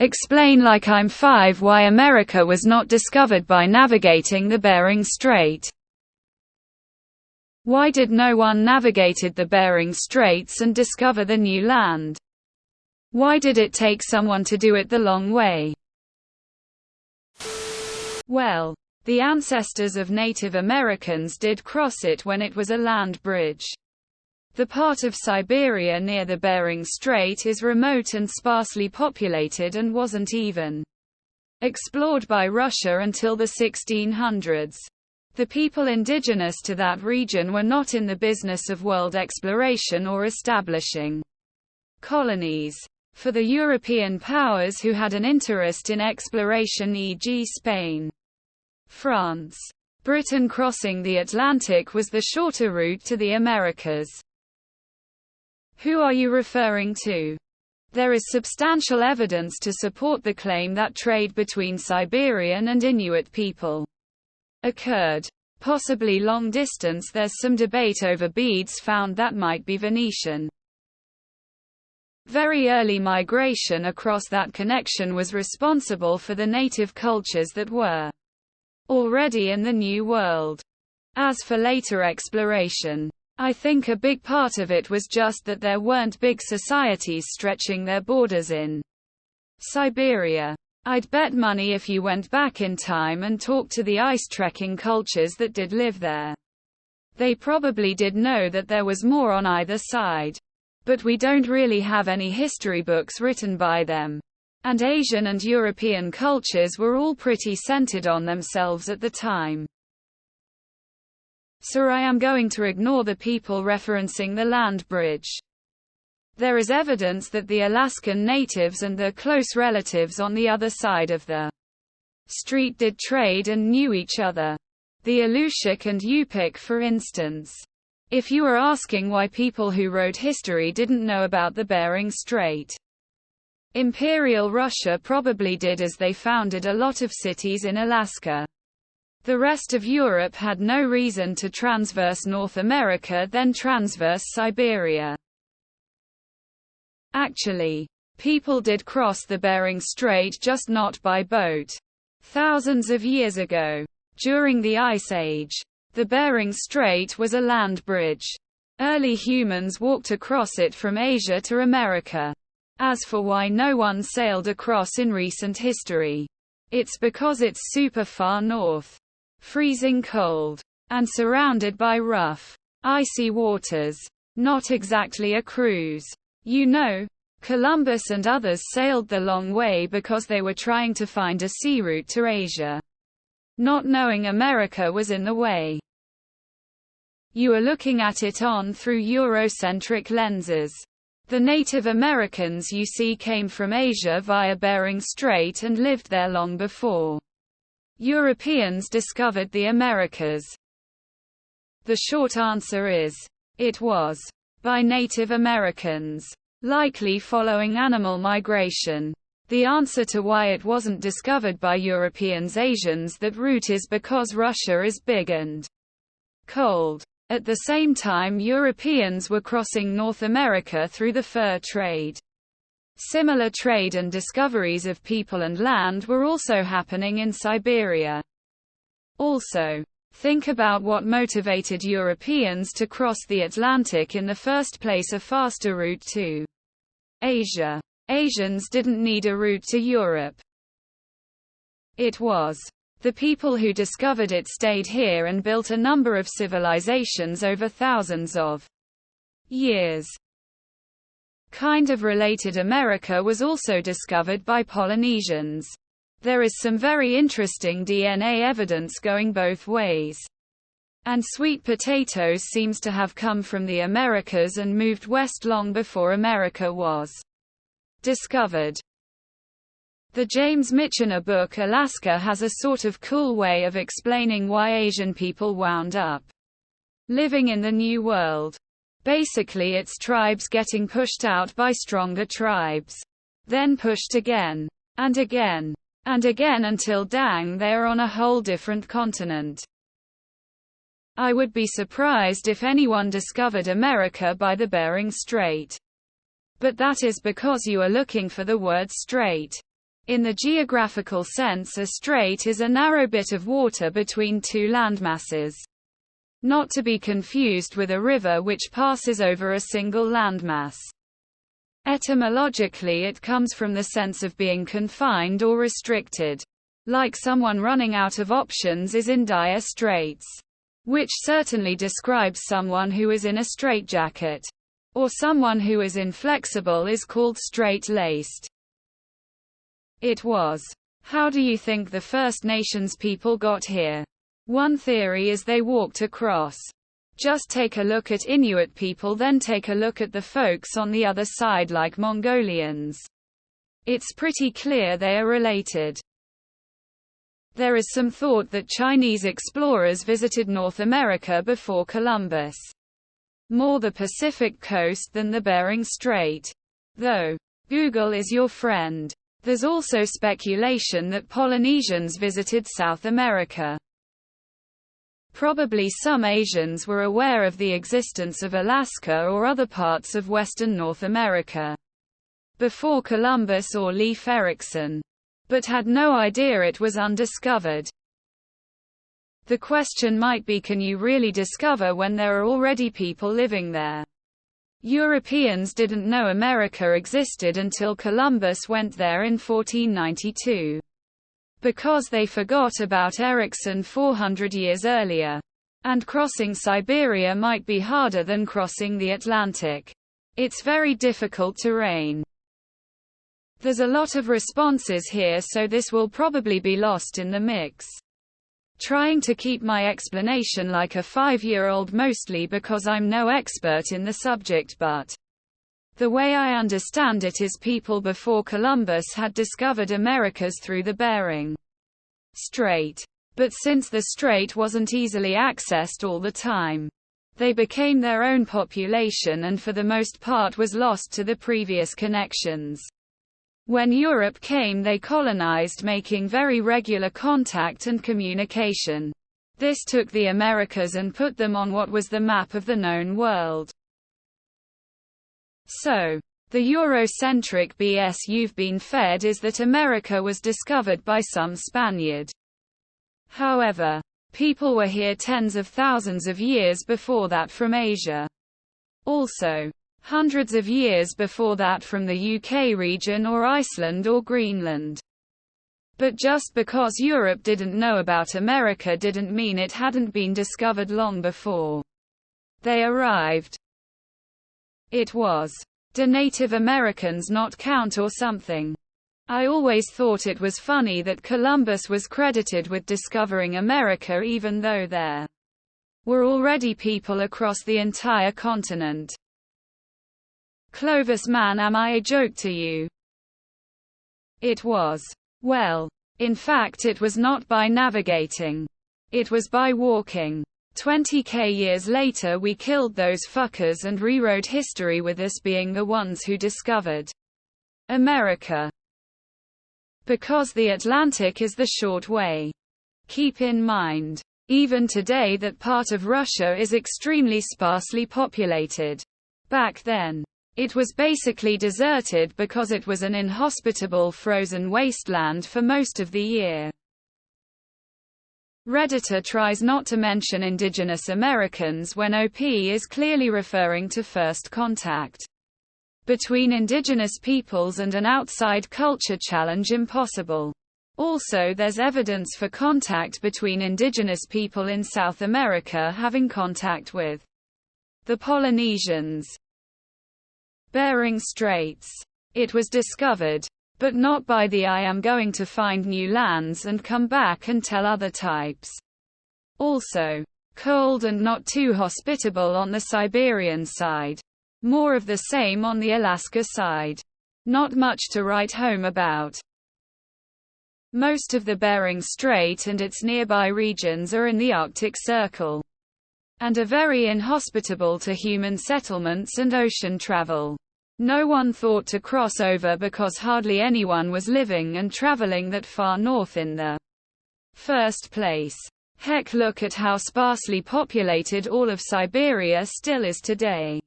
Explain ELI5 Why America was not discovered by navigating the Bering Strait. Why did no one navigated the Bering Straits and discover the new land? Why did it take someone to do it the long way? Well, the ancestors of Native Americans did cross it when it was a land bridge. The part of Siberia near the Bering Strait is remote and sparsely populated and wasn't even explored by Russia until the 1600s. The people indigenous to that region were not in the business of world exploration or establishing colonies. For the European powers who had an interest in exploration, e.g. Spain, France, Britain, crossing the Atlantic was the shorter route to the Americas. Who are you referring to? There is substantial evidence to support the claim that trade between Siberian and Inuit people occurred. Possibly long distance. There's some debate over beads found that might be Venetian. Very early migration across that connection was responsible for the native cultures that were already in the New World. As for later exploration, I think a big part of it was just that there weren't big societies stretching their borders in Siberia. I'd bet money if you went back in time and talked to the ice-trekking cultures that did live there. They probably did know that there was more on either side. But we don't really have any history books written by them. And Asian and European cultures were all pretty centered on themselves at the time. So I am going to ignore the people referencing the land bridge. There is evidence that the Alaskan natives and their close relatives on the other side of the street did trade and knew each other. The Aleutians and Yupik, for instance. If you are asking why people who wrote history didn't know about the Bering Strait, Imperial Russia probably did, as they founded a lot of cities in Alaska. The rest of Europe had no reason to transverse North America, then transverse Siberia. Actually, people did cross the Bering Strait, just not by boat. Thousands of years ago, during the Ice Age, the Bering Strait was a land bridge. Early humans walked across it from Asia to America. As for why no one sailed across in recent history, it's because it's super far north, freezing cold, and surrounded by rough, icy waters. Not exactly a cruise. You know, Columbus and others sailed the long way because they were trying to find a sea route to Asia, not knowing America was in the way. You are looking at it on through Eurocentric lenses. The Native Americans you see came from Asia via Bering Strait and lived there long before Europeans discovered the Americas. The short answer is, it was by Native Americans, likely following animal migration. The answer to why it wasn't discovered by Europeans, Asians, that route is because Russia is big and cold. At the same time, Europeans were crossing North America through the fur trade. Similar trade and discoveries of people and land were also happening in Siberia. Also, think about what motivated Europeans to cross the Atlantic in the first place: a faster route to Asia. Asians didn't need a route to Europe. It was the people who discovered it stayed here and built a number of civilizations over thousands of years. Kind of related, America was also discovered by Polynesians. There is some very interesting DNA evidence going both ways. And sweet potatoes seems to have come from the Americas and moved west long before America was discovered. The James Michener book Alaska has a sort of cool way of explaining why Asian people wound up living in the New World. Basically, it's tribes getting pushed out by stronger tribes, then pushed again, and again, and again until dang, they are on a whole different continent. I would be surprised if anyone discovered America by the Bering Strait. But that is because you are looking for the word strait. In the geographical sense, a strait is a narrow bit of water between two landmasses. Not to be confused with a river which passes over a single landmass. Etymologically, it comes from the sense of being confined or restricted. Like someone running out of options is in dire straits. Which certainly describes someone who is in a straitjacket. Or someone who is inflexible is called straight-laced. It was. How do you think the First Nations people got here? One theory is they walked across. Just take a look at Inuit people, then take a look at the folks on the other side like Mongolians. It's pretty clear they are related. There is some thought that Chinese explorers visited North America before Columbus. More the Pacific coast than the Bering Strait. Though, Google is your friend. There's also speculation that Polynesians visited South America. Probably some Asians were aware of the existence of Alaska or other parts of western North America before Columbus or Leif Erikson, but had no idea it was undiscovered. The question might be, can you really discover when there are already people living there? Europeans didn't know America existed until Columbus went there in 1492. Because they forgot about Erikson 400 years earlier. And crossing Siberia might be harder than crossing the Atlantic. It's very difficult terrain. There's a lot of responses here, so this will probably be lost in the mix. Trying to keep my explanation like a 5-year-old, mostly because I'm no expert in the subject, but the way I understand it is people before Columbus had discovered Americas through the Bering Strait. But since the strait wasn't easily accessed all the time, they became their own population and for the most part was lost to the previous connections. When Europe came, they colonized, making very regular contact and communication. This took the Americas and put them on what was the map of the known world. So, the Eurocentric BS you've been fed is that America was discovered by some Spaniard. However, people were here tens of thousands of years before that from Asia. Also, hundreds of years before that from the UK region or Iceland or Greenland. But just because Europe didn't know about America didn't mean it hadn't been discovered long before they arrived. It was. Do Native Americans not count or something? I always thought it was funny that Columbus was credited with discovering America even though there were already people across the entire continent. Clovis, man, am I a joke to you? It was. Well, in fact it was not by navigating. It was by walking. 20k years later we killed those fuckers and rewrote history with us being the ones who discovered America. Because the Atlantic is the short way. Keep in mind, even today, that part of Russia is extremely sparsely populated. Back then, it was basically deserted because it was an inhospitable frozen wasteland for most of the year. Redditor tries not to mention indigenous Americans when OP is clearly referring to first contact between indigenous peoples and an outside culture challenge impossible. Also, there's evidence for contact between indigenous people in South America having contact with the Polynesians. Bering Straits. It was discovered, but not by the I am going to find new lands and come back and tell other types. Also, cold and not too hospitable on the Siberian side. More of the same on the Alaska side. Not much to write home about. Most of the Bering Strait and its nearby regions are in the Arctic Circle, and are very inhospitable to human settlements and ocean travel. No one thought to cross over because hardly anyone was living and traveling that far north in the first place. Heck, look at how sparsely populated all of Siberia still is today.